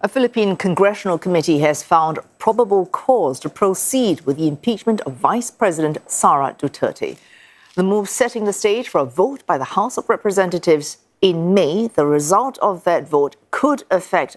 A Philippine Congressional committee has found probable cause to proceed with the impeachment of Vice President Sara Duterte. The move setting the stage for a vote by the House of Representatives in May. The result of that vote could affect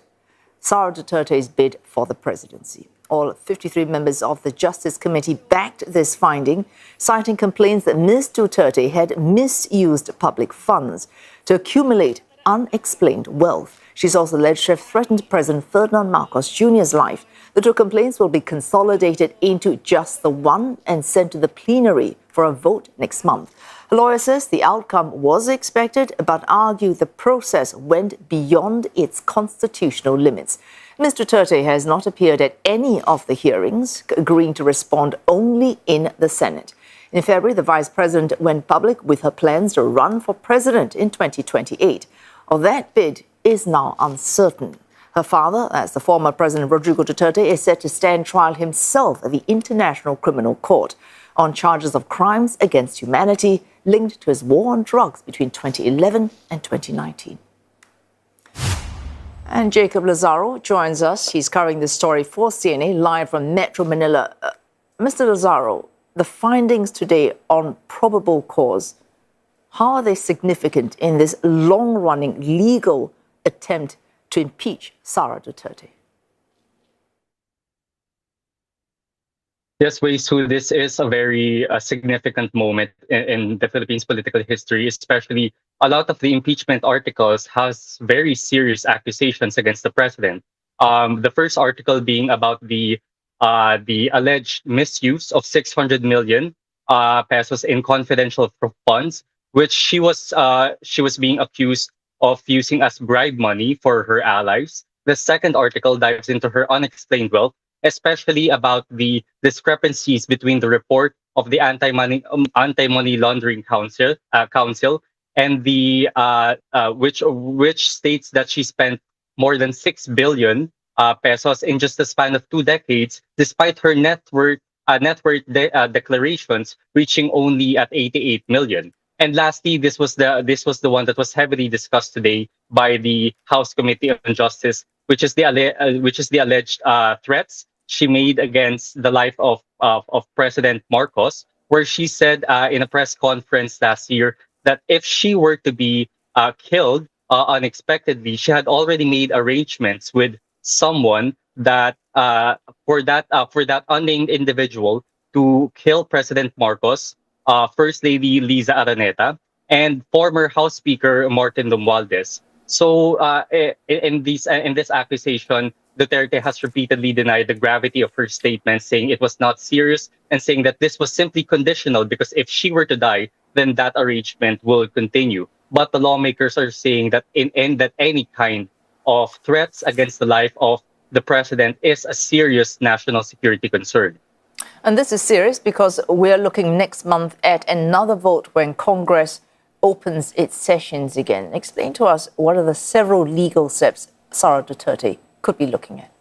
Sara Duterte's bid for the presidency. All 53 members of the Justice Committee backed this finding, citing complaints that Ms. Duterte had misused public funds to accumulate unexplained wealth. She's also alleged to have threatened President Ferdinand Marcos Jr.'s life. The two complaints will be consolidated into just the one and sent to the plenary for a vote next month. A lawyer says the outcome was expected, but argued the process went beyond its constitutional limits. Ms. Duterte has not appeared at any of the hearings, agreeing to respond only in the Senate. In February, the vice president went public with her plans to run for president in 2028. That bid is now uncertain. Her father, as the former President Rodrigo Duterte, is set to stand trial himself at the International Criminal Court on charges of crimes against humanity linked to his war on drugs between 2011 and 2019. And Jacob Lazaro joins us. He's covering this story for CNA live from Metro Manila. Mr. Lazaro, the findings today on probable cause, how are they significant in this long-running legal attempt to impeach Sara Duterte? Yes, Wei Su, this is a very significant moment in the Philippines' political history, especially a lot of the impeachment articles has very serious accusations against the president. The first article being about the alleged misuse of 600 million pesos in confidential funds, which she was being accused of using as bribe money for her allies. The second article dives into her unexplained wealth, especially about the discrepancies between the report of the anti-money laundering council and the which states that she spent more than 6 billion pesos in just the span of 2 decades, despite her net worth declarations reaching only at 88 million. And lastly, this was the one that was heavily discussed today by the House Committee on Justice, which is the alleged threats she made against the life of President Marcos, where she said in a press conference last year that if she were to be killed unexpectedly, she had already made arrangements with someone that for that unnamed individual to kill President Marcos, First Lady Liza Araneta, and former House Speaker Martin Romualdez. So in this accusation, Duterte has repeatedly denied the gravity of her statement, saying it was not serious and saying that this was simply conditional because if she were to die, then that arrangement will continue. But the lawmakers are saying that that any kind of threats against the life of the president is a serious national security concern. And this is serious because we're looking next month at another vote when Congress opens its sessions again. Explain to us what are the several legal steps Sara Duterte could be looking at.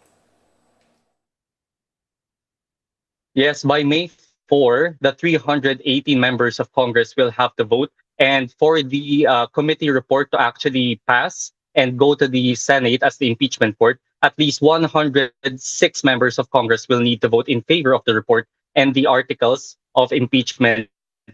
Yes, by May 4, the 318 members of Congress will have to vote. And for the committee report to actually pass and go to the Senate as the impeachment court, at least 106 members of Congress will need to vote in favor of the report and the articles of impeachment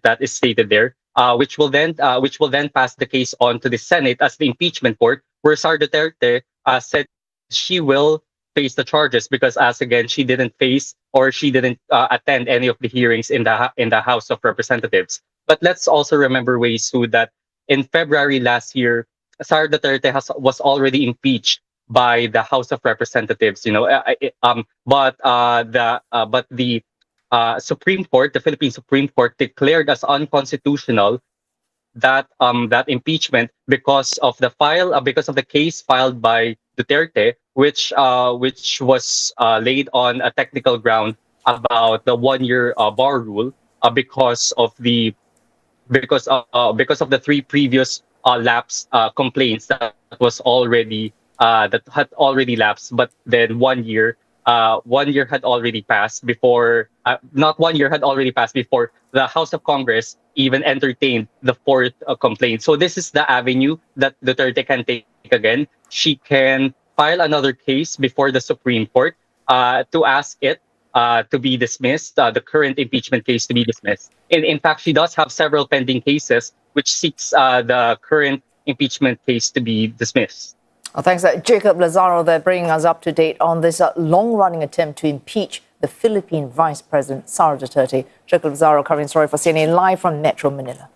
that is stated there, which will then pass the case on to the Senate as the impeachment court, where Sara Duterte said she will face the charges because, as again, she didn't face or she didn't attend any of the hearings in the House of Representatives. But let's also remember, Wei Su, that in February last year, Sara Duterte was already impeached by the House of Representatives. But the Supreme Court, the Philippine Supreme Court, declared as unconstitutional that impeachment because of the case filed by Duterte, which was laid on a technical ground about the 1-year bar rule because of the 3 previous lapse complaints that had already lapsed, but then 1 year had already passed before not 1 year had already passed before the House of Congress even entertained the 4th complaint. So this is the avenue that Duterte can take again. She can file another case before the Supreme Court to ask it to be dismissed, the current impeachment case to be dismissed. In fact, she does have several pending cases which seeks the current impeachment case to be dismissed. Well, thanks, Jacob Lazaro. They're bringing us up to date on this long-running attempt to impeach the Philippine Vice President Sara Duterte. Jacob Lazaro covering story for CNN live from Metro Manila.